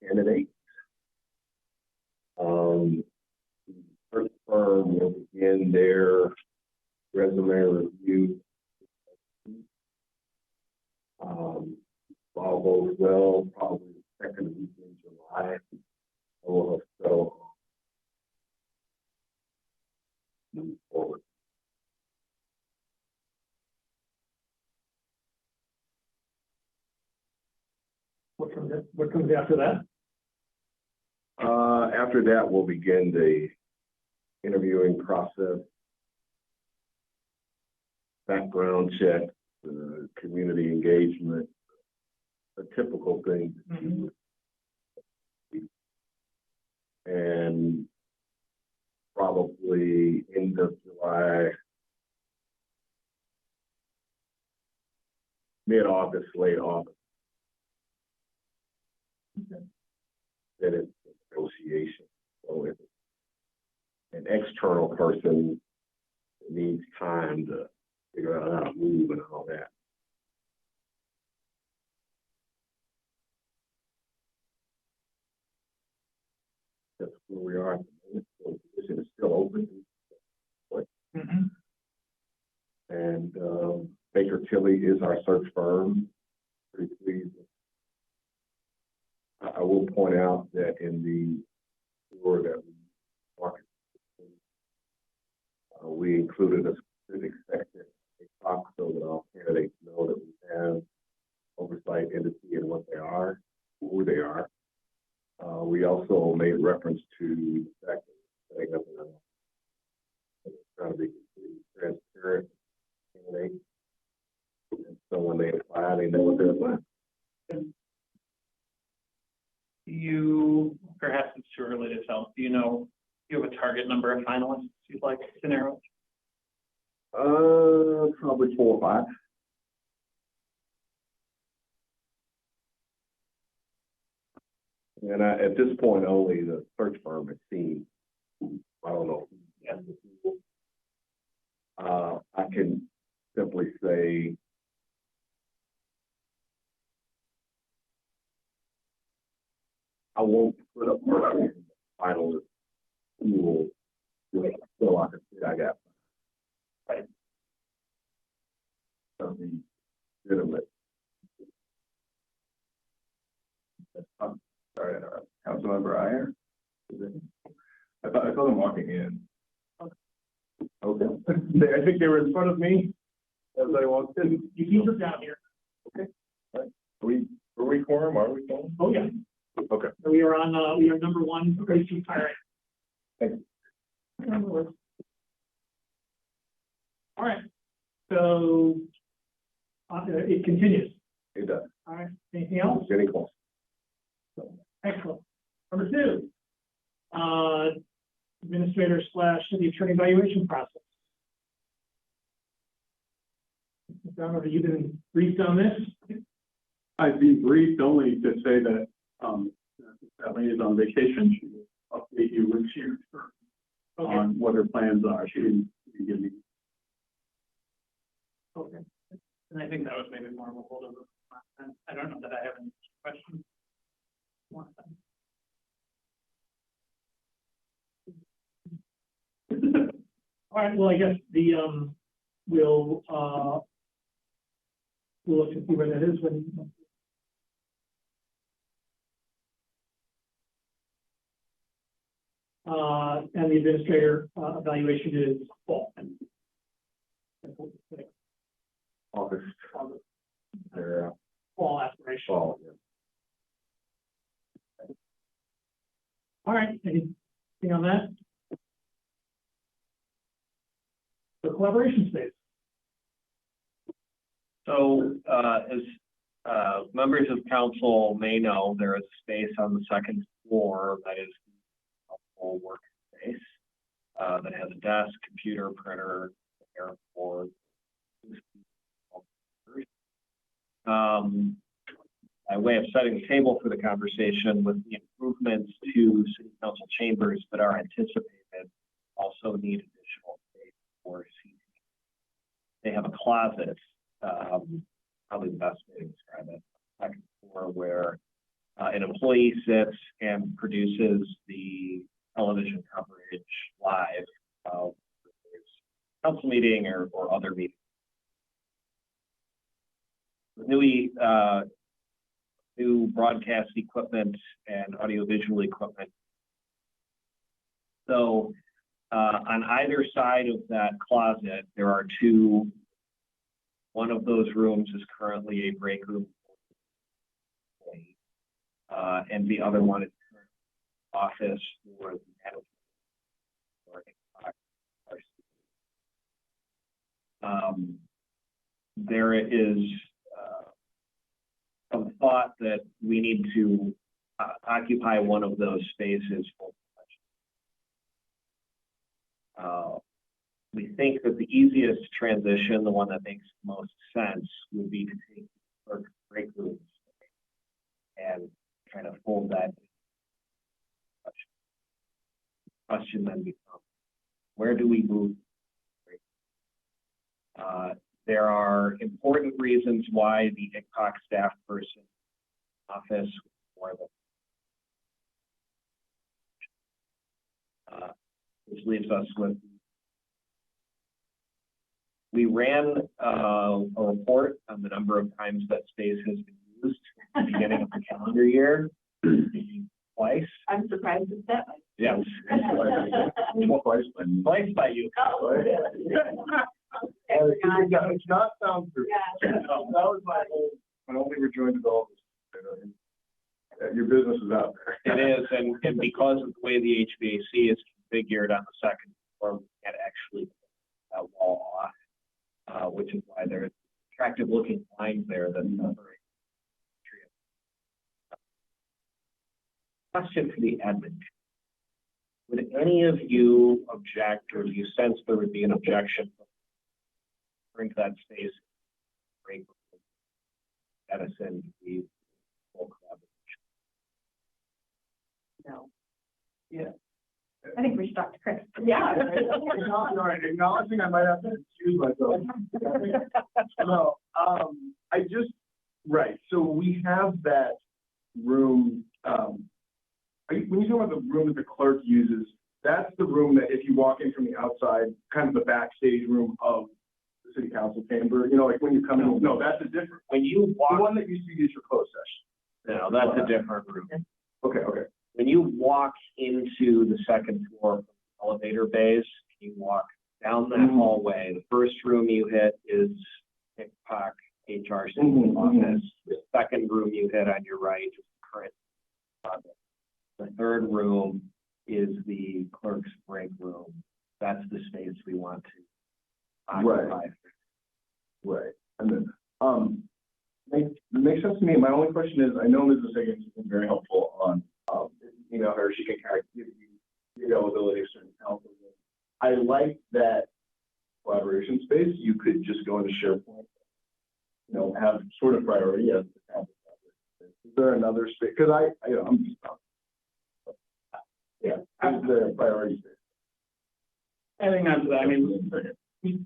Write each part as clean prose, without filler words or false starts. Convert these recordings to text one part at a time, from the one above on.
candidates. The first firm will begin their resume review. All goes well, probably the second week in July. We'll have settled move forward. What comes after that? After that, we'll begin the interviewing process, background check, community engagement, a typical thing. Mm-hmm. And probably end of July, mid-August, late August. Okay. That is negotiation. So if an external person needs time to figure out how to move and all that. That's where we are. The position is still open. Mm-hmm. And Baker Tilly is our search firm. Pretty pleased. I will point out that in the tour that we marketed, we included a specific section, a box, so that all candidates know that we have oversight entity and what they are, who they are. We also made reference to the fact that setting up trying to be completely transparent candidate. And so when they apply, they know what they're applying. You, perhaps it's too early to tell. Do you have a target number of finalists you'd like to narrow? Probably 4 or 5. And at this point, only the search firm has seen. I don't know. I can simply say I won't put up the finalist pool so I can say I got right. Something legitimate. Sorry, Councilmember Iyer. I saw them walking in. Okay. I think they were in front of me as I walked in. You keep them down here. Okay. Right. Are we quorum? Are we quorum? Oh, yeah. Okay. So we are number 1, grade 2 hiring. Thank you. All right. So it continues. It does. All right. Anything else? Getting close. Excellent. Number 2, administrator / city attorney evaluation process. Don, have you been briefed on this? I've been briefed only to say that Sally is on vacation. She will update you when she returns on what her plans are. She didn't give me. Okay. And I think that was maybe more of a holdover. I don't know that I have any questions. All right. Well, I guess we'll look to see where that is when. And the administrator evaluation is fall. August. Fall aspiration. Fall, yeah. All right. Anything on that? The collaboration space. So, as members of council may know, there is space on the second floor that is a full workspace that has a desk, computer, printer, airport. By way of setting the table for the conversation, with the improvements to city council chambers that are anticipated, also need additional space for seating. They have a closet, probably the best way to describe it, second floor, where An employee sits and produces the television coverage live of council meeting or other meetings. New broadcast equipment and audiovisual equipment. So on either side of that closet, there are two. One of those rooms is currently a break room. And the other one is office for the there is some thought that we need to occupy one of those spaces for we think that the easiest transition, the one that makes most sense, would be to take the break rooms and kind of fold that. Question then becomes, where do we move? There are important reasons why the ICPOC staff person office or which leaves us with. We ran a report on the number of times that space has been used at the beginning of the calendar year. Twice. I'm surprised it's that much. Yes. Twice by you. Oh. It's not sound proof. Yeah. That was my only rejoinder to all this. Your business is out there. It is, and because of the way the HVAC is configured on the second floor, we can't actually put that wall off, which is why there's attractive looking lines there that separate. Question for the admin. Would any of you object, or do you sense there would be an objection bring that space break Edison the full collaboration? No. Yeah. I think we should talk to Chris. Yeah. Acknowledging I might have to excuse myself. No, right, so we have that room, when you talk about the room that the clerk uses, that's the room that if you walk in from the outside, kind of the backstage room of the city council chamber, you know, like when you come in, no, that's a different, When you walk, the one that used to be used for closed session. no, that's a different room. Okay. When you walk into the second floor from the elevator bays, you walk down that hallway, the first room you hit is ICPOC HR office. The second room you hit on your right is the current office. The third room is the clerk's break room. That's the space we want to occupy. Right. And then, makes sense to me. My only question is, I know Mrs. Higgins has been very helpful on, her, she can kind of give you the availability of certain councils. I like that collaboration space. You could just go into SharePoint, have sort of priority as the council. Is there another space? Because I'm just yeah, is there a priority space? Adding on to that, I mean, we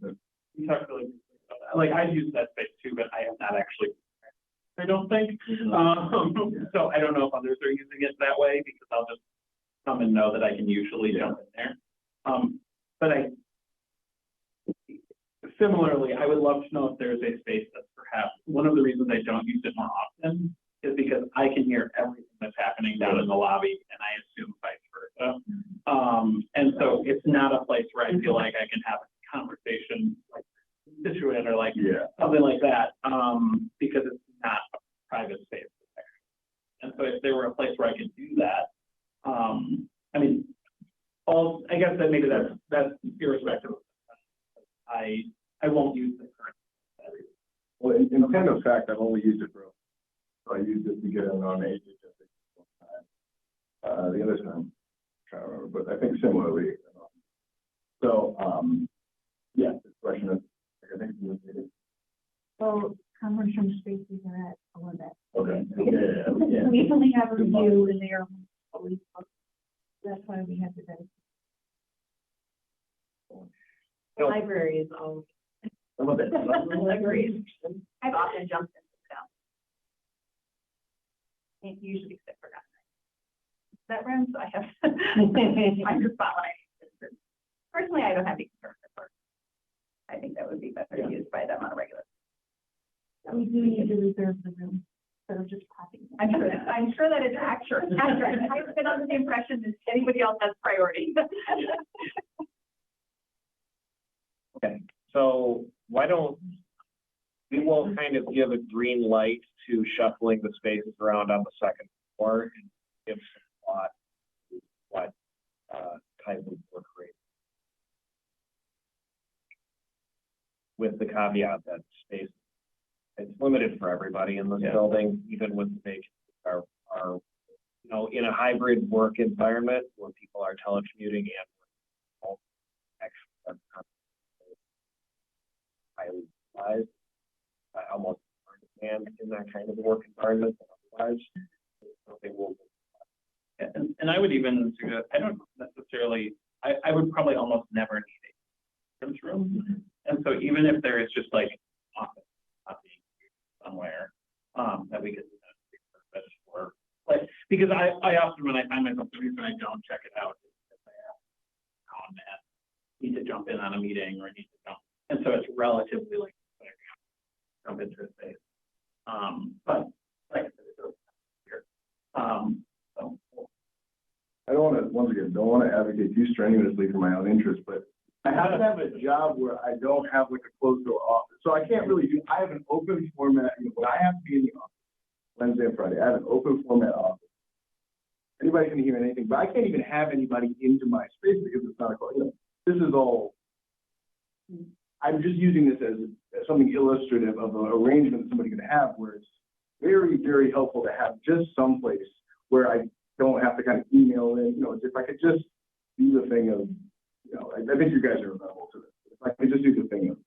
talked really about that. Like, I've used that space too, but I have not actually, I don't think. So I don't know if others are using it that way, because I'll just come and know that I can usually jump in there. But similarly, I would love to know if there's a space that's perhaps, one of the reasons I don't use it more often is because I can hear everything that's happening down in the lobby, and I assume vice versa. And so it's not a place where I feel like I can have a conversation like constituent or like something like that, because it's not a private space. And so if there were a place where I could do that, I mean, I guess that maybe that's irrespective of I won't use the current. Well, in point of fact, I've only used it so I used it to get in on AJ one time. The other time, I'm trying to remember, but I think similarly. So, yeah, the question is, I think you would. So conference spaces are at all of that. Okay. Yeah. We only have a review and they are always booked. That's why we have the dedicated. The library is always. The library is. I've often jumped in. It usually sit for nothing. That runs, I have, I just thought when I, personally, I don't have any concern with it. I think that would be better used by them on a regular. We do need to reserve the room, instead of just popping. I'm sure that it's accurate. I've been under the impression that anybody else has priority. Okay, so why don't, we will kind of give a green light to shuffling the spaces around on the second floor and give some thought to what type of work rate. With the caveat that space, it's limited for everybody in this building, even with the vacancies are, you know, in a hybrid work environment where people are telecommuting and actually are highly utilized. I almost understand in that kind of work environment, but otherwise, something will. And I would even suggest, I don't necessarily, I would probably almost never need a conference room. And so even if there is just like office copy somewhere, that we could repurpose for, like, because I often, when I find myself, the reason I don't check it out is because I have on that need to jump in on a meeting or need to jump. And so it's relatively like jump into a space. But like I said, it does here. So I don't want to, once again, don't want to advocate too strenuously for my own interest, but I have to have a job where I don't have like a closed door office. So I can't really do, I have an open format, you know, when I have to be in the office, Wednesday and Friday, I have an open format office. Anybody can hear anything, but I can't even have anybody into my space because it's not a, you know, this is all, I'm just using this as something illustrative of an arrangement that somebody can have where it's very, very helpful to have just someplace where I don't have to kind of email in, you know, if I could just do the thing of, you know, I think you guys are available to this. If I could just do the thing of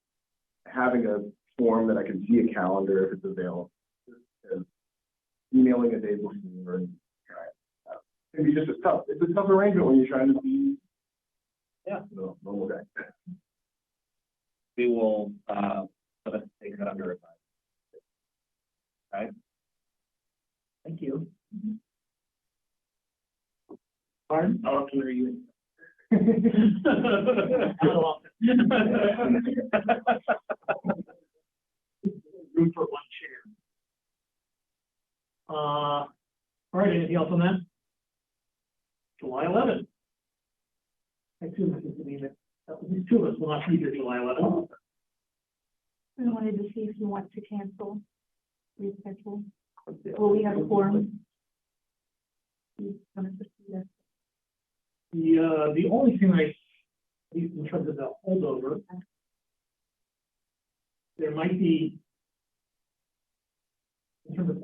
having a form that I can see a calendar if it's available, just emailing a day before, and maybe just a tough. It's a tough arrangement when you're trying to be, no, normal guy. We will let us take that under advisement. Okay. thank you. Pardon? How often are you in? How often? Room for one chair. All right, anything else on that? July 11th. I assume this is the meeting that at least two of us will not be here July 11th. We wanted to see if you want to cancel, reschedule. Well, we have a forum. The only thing at least in terms of the holdover, there might be, in terms of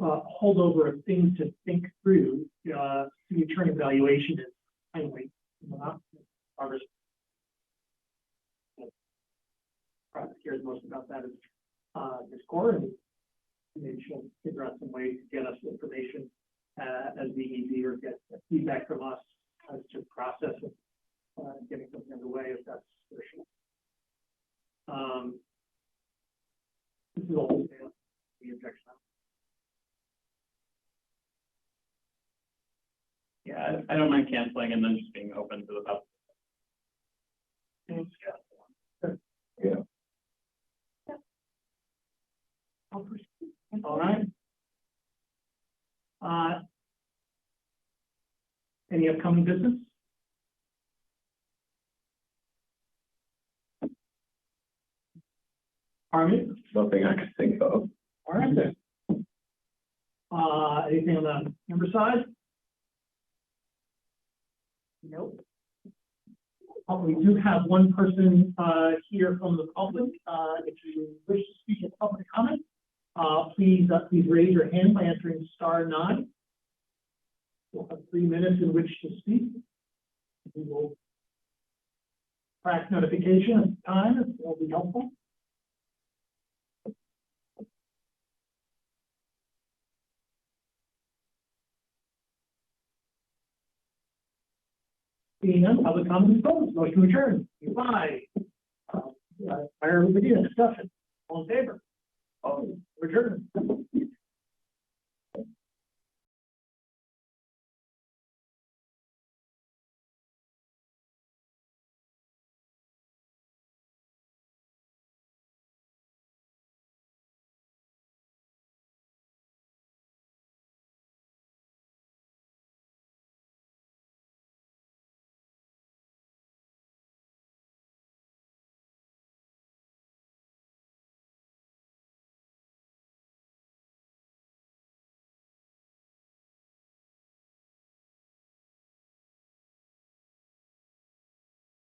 holdover of things to think through, the attorney evaluation is timely. Congress cares most about that is this core, and maybe she'll figure out some way to get us information as we need to, or get feedback from us as to process of getting something underway if that's the issue. This is a whole the objection. Yeah, I don't mind canceling and then just being open to the public. Yeah. I'll proceed. All right. Any upcoming business? Army? Nothing I can think of. All right then. Anything on the member side? Nope. We do have one person here from the public. If you wish to speak in public comment, please raise your hand by entering *9. We'll have 3 minutes in which to speak. We will track notification at the time. It will be helpful. Seeing none, public comment is closed. Motion to adjourn. Goodbye. Fire video discussion. All in favor? Oh, adjourn.